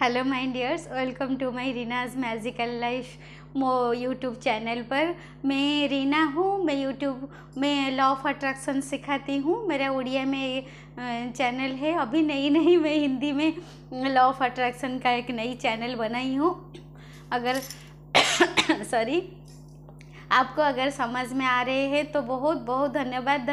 Hello my dears, welcome to my Reena's magical life YouTube channel पर। मैं रीना हूँ। मैं यूट्यूब में लॉ ऑफ अट्रैक्शन सिखाती हूँ। मेरा उड़िया में चैनल है। अभी नहीं मैं हिंदी में लॉ ऑफ अट्रैक्शन का एक नई चैनल बनाई हूँ। अगर सॉरी आपको अगर समझ में आ रहे हैं तो बहुत बहुत धन्यवाद।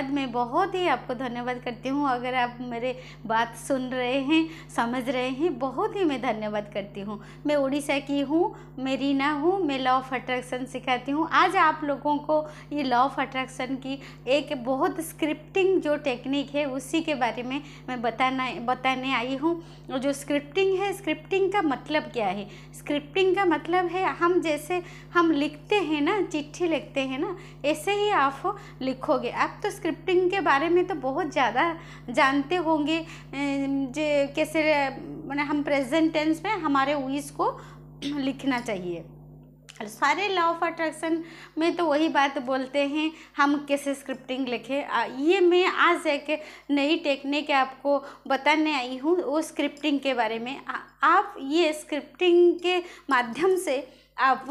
मैं बहुत ही आपको धन्यवाद करती हूँ। अगर आप मेरे बात सुन रहे हैं, समझ रहे हैं, बहुत ही मैं धन्यवाद करती हूँ। मैं उड़ीसा की हूँ, मैं रीना हूँ। मैं लॉ ऑफ अट्रैक्शन सिखाती हूँ। आज आप लोगों को ये लॉ ऑफ अट्रैक्शन की एक बहुत स्क्रिप्टिंग जो टेक्निक है उसी के बारे में मैं बताने आई हूँ। जो स्क्रिप्टिंग है, स्क्रिप्टिंग का मतलब क्या है? स्क्रिप्टिंग का मतलब है हम लिखते हैं ना, चिट्ठी लिखते हैं ना, ऐसे ही आप लिखोगे। आप तो स्क्रिप्टिंग के बारे में तो बहुत ज़्यादा जानते होंगे। जो कैसे मैंने हम प्रेजेंट टेंस में हमारे विश को लिखना चाहिए। सारे लॉ ऑफ अट्रैक्शन में तो वही बात बोलते हैं हम कैसे स्क्रिप्टिंग लिखें। ये मैं आज एक नई टेक्निक आपको बताने आई हूँ, वो स्क्रिप्टिंग के बारे में। आप ये स्क्रिप्टिंग के माध्यम से आप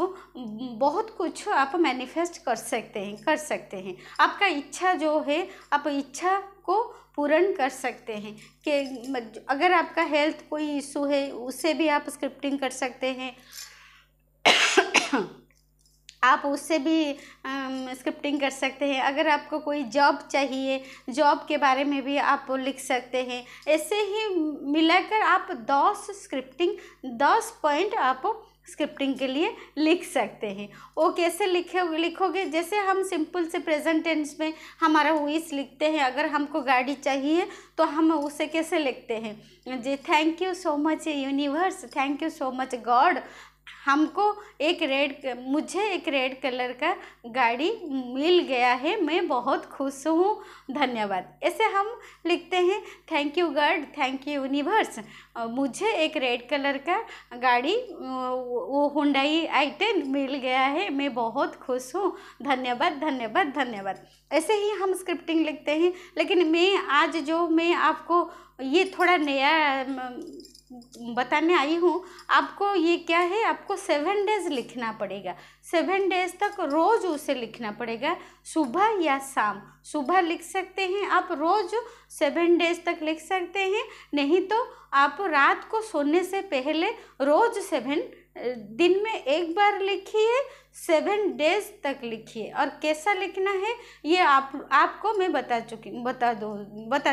बहुत कुछ आप मैनिफेस्ट कर सकते हैं। आपका इच्छा जो है, आप इच्छा को पूर्ण कर सकते हैं। कि अगर आपका हेल्थ कोई इशू है उससे भी आप स्क्रिप्टिंग कर सकते हैं। आप उससे भी स्क्रिप्टिंग कर सकते हैं। अगर आपको कोई जॉब चाहिए, जॉब के बारे में भी आप लिख सकते हैं। ऐसे ही मिलाकर आप 10 पॉइंट आप स्क्रिप्टिंग के लिए लिख सकते हैं। वो कैसे लिखोगे? जैसे हम सिंपल से प्रेजेंट टेंस में हमारा विश लिखते हैं। अगर हमको गाड़ी चाहिए तो हम उसे कैसे लिखते हैं? जी, thank you so much universe, thank you so much God, मुझे एक रेड कलर का गाड़ी मिल गया है, मैं बहुत खुश हूँ, धन्यवाद। ऐसे हम लिखते हैं, thank you God, thank you universe, मुझे एक रेड कलर का गाड़ी वो हुंडई i10 मिल गया है, मैं बहुत खुश हूँ, धन्यवाद। ऐसे ही हम स्क्रिप्टिंग लिखते हैं। लेकिन मैं आपको ये थोड़ा नया बताने आई हूँ। आपको ये क्या है, आपको 7 डेज लिखना पड़ेगा। 7 डेज तक रोज़ उसे लिखना पड़ेगा, सुबह या शाम। सुबह लिख सकते हैं आप, रोज़ 7 डेज तक लिख सकते हैं। नहीं तो आप रात को सोने से पहले रोज़ 7 दिन में एक बार लिखिए, 7 डेज तक लिखिए। और कैसा लिखना है ये आपको मैं बता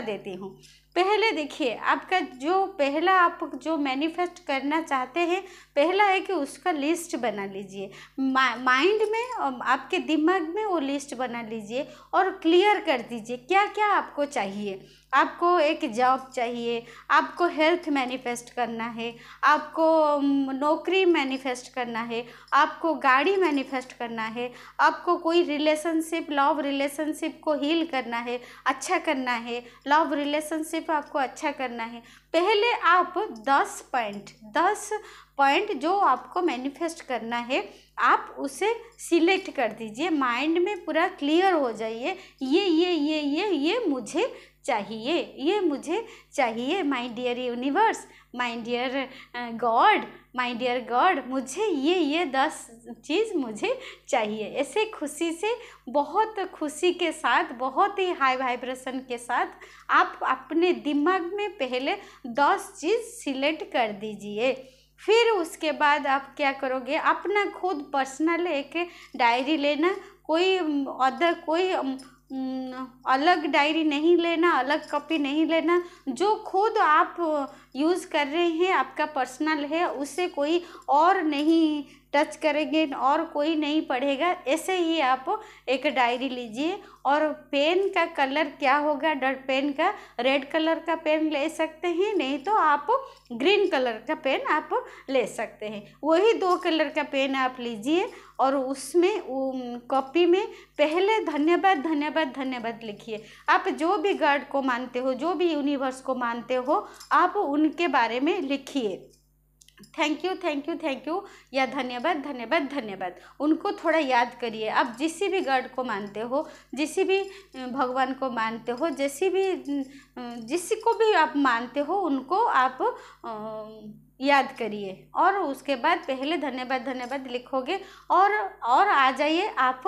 देती हूँ। पहले देखिए, आपका जो पहला आप जो मैनिफेस्ट करना चाहते हैं, पहला है कि उसका लिस्ट बना लीजिए। माइंड में, आपके दिमाग में वो लिस्ट बना लीजिए और क्लियर कर दीजिए क्या क्या आपको चाहिए। आपको एक जॉब चाहिए, आपको हेल्थ मैनिफेस्ट करना है, आपको नौकरी मैनिफेस्ट करना है, आपको गाड़ी मैनिफेस्ट करना है, आपको कोई रिलेशनशिप, लव रिलेशनशिप को हील करना है, अच्छा करना है, लव रिलेशनशिप आपको अच्छा करना है। पहले आप 10 पॉइंट जो आपको मैनिफेस्ट करना है, आप उसे सिलेक्ट कर दीजिए। माइंड में पूरा क्लियर हो जाइए, ये मुझे चाहिए, my dear universe, my dear God, मुझे ये 10 चीज़ मुझे चाहिए। ऐसे खुशी से, बहुत खुशी के साथ, बहुत ही हाई वाइब्रेशन के साथ आप अपने दिमाग में पहले 10 चीज़ सिलेक्ट कर दीजिए। फिर उसके बाद आप क्या करोगे, अपना खुद पर्सनल एक डायरी लेना। कोई अलग डायरी नहीं लेना, अलग कॉपी नहीं लेना। जो खुद आप यूज़ कर रहे हैं, आपका पर्सनल है, उसे कोई और नहीं टच करेंगे और कोई नहीं पढ़ेगा। ऐसे ही आप एक डायरी लीजिए। और पेन का कलर क्या होगा? पेन का रेड कलर का पेन ले सकते हैं, नहीं तो आप ग्रीन कलर का पेन आप ले सकते हैं। वही 2 कलर का पेन आप लीजिए और उसमें कॉपी में पहले धन्यवाद लिखिए। आप जो भी गॉड को मानते हो, जो भी यूनिवर्स को मानते हो, आप उनके बारे में लिखिए। Thank you thank you thank you या धन्यवाद धन्यवाद धन्यवाद, उनको थोड़ा याद करिए। आप जिस भी गॉड को मानते हो, जिस भी भगवान को मानते हो, जिसको भी आप मानते हो, उनको आप याद करिए। और उसके बाद पहले धन्यवाद धन्यवाद लिखोगे और आ जाइए आप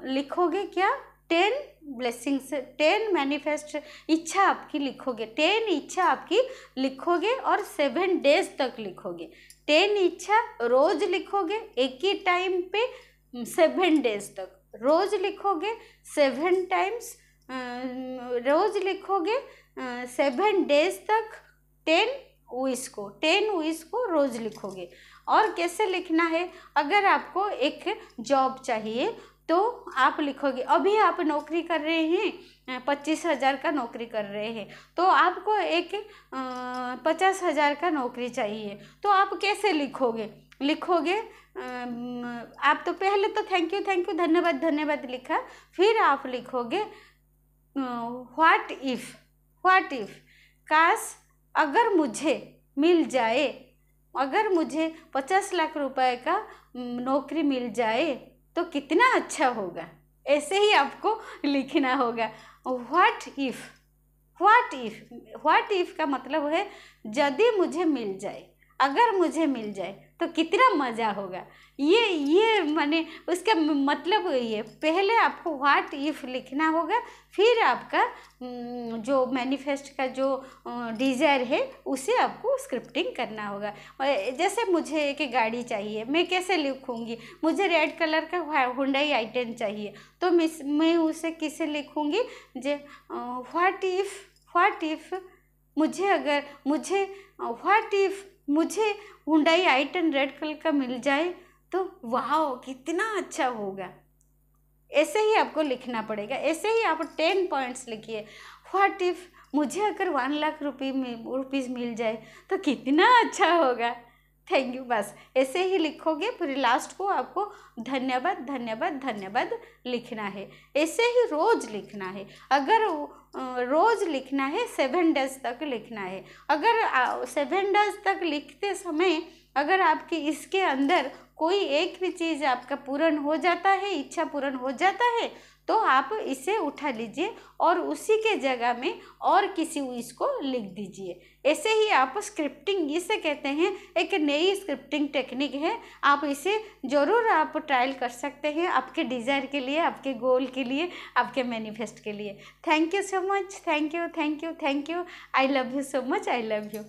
लिखोगे क्या, 10 ब्लेसिंग्स, 10 मैनिफेस्ट इच्छा आपकी लिखोगे, 10 इच्छा आपकी लिखोगे और 7 डेज तक लिखोगे। 10 इच्छा रोज लिखोगे एक ही टाइम पे 7 डेज तक रोज लिखोगे, 7 टाइम्स रोज लिखोगे 7 डेज तक। 10 विश को रोज लिखोगे। और कैसे लिखना है, अगर आपको एक जॉब चाहिए तो आप लिखोगे, अभी आप नौकरी कर रहे हैं 25,000 का नौकरी कर रहे हैं, तो आपको एक 50,000 का नौकरी चाहिए, तो आप कैसे लिखोगे आप तो पहले तो थैंक यू धन्यवाद धन्यवाद लिखा, फिर आप लिखोगे व्हाट इफ़, काश अगर मुझे मिल जाए, अगर मुझे 50 लाख रुपए का नौकरी मिल जाए तो कितना अच्छा होगा। ऐसे ही आपको लिखना होगा। व्हाट इफ़ का मतलब है यदि मुझे मिल जाए, अगर मुझे मिल जाए तो कितना मज़ा होगा। ये माने उसका मतलब ये, पहले आपको व्हाट इफ़ लिखना होगा, फिर आपका जो मैनिफेस्ट का जो डिज़ायर है उसे आपको स्क्रिप्टिंग करना होगा। जैसे मुझे एक गाड़ी चाहिए, मैं कैसे लिखूँगी, मुझे रेड कलर का हुंडई i10 चाहिए, तो मैं उसे किसे लिखूँगी, व्हाट इफ़ मुझे हुंडई i10 रेड कलर का मिल जाए तो वाह कितना अच्छा होगा। ऐसे ही आपको लिखना पड़ेगा। ऐसे ही आप 10 पॉइंट्स लिखिए। व्हाट इफ़ मुझे अगर 1 लाख रुपीज़ मिल जाए तो कितना अच्छा होगा। थैंक यू, बस ऐसे ही लिखोगे। फिर लास्ट को आपको धन्यवाद धन्यवाद धन्यवाद लिखना है। ऐसे ही रोज़ लिखना है। अगर रोज़ लिखना है 7 डेज तक लिखना है। अगर 7 डेज तक लिखते समय अगर आपके इसके अंदर कोई एक भी चीज़ आपका पूर्ण हो जाता है, इच्छा पूर्ण हो जाता है, तो आप इसे उठा लीजिए और उसी के जगह में और किसी विश को लिख दीजिए। ऐसे ही आप स्क्रिप्टिंग, इसे कहते हैं, एक नई स्क्रिप्टिंग टेक्निक है। आप इसे ज़रूर आप ट्रायल कर सकते हैं आपके डिज़ायर के लिए, आपके गोल के लिए, आपके मैनिफेस्ट के लिए। Thank you so much, thank you. I love you so much, I love you.